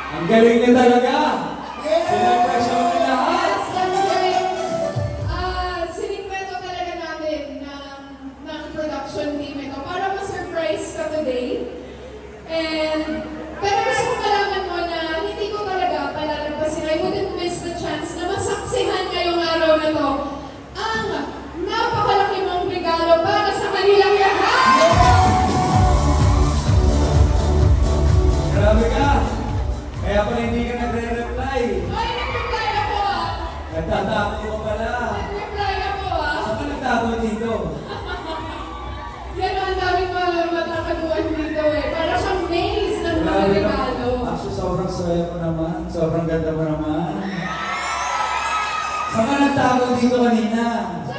Ang galing niya talaga! Pinag-pressure mo lahat! Yes, that's right. Sinikreto talaga namin ng production team ito para ma-surprise ka today. Pero gusto ko malaman mo na hindi ko talaga palalampasin. I wouldn't miss the chance na masaksihan ngayong araw na to ang napakalaki mong regalo para sa kanilang lahat! Grabe ka! Kaya pala hindi ka nagre-reply. Ay, nag-reply ako ah! Nagtatapo ka pala. Nag-reply ako ah! Saan ka nagtapo dito? Yan ang daming matakaduan dito eh. Para siyang maze ng mga regalo. Actually, sobrang saya mo naman. Sobrang ganda mo naman. Saan ka nagtapo dito kanina? Sa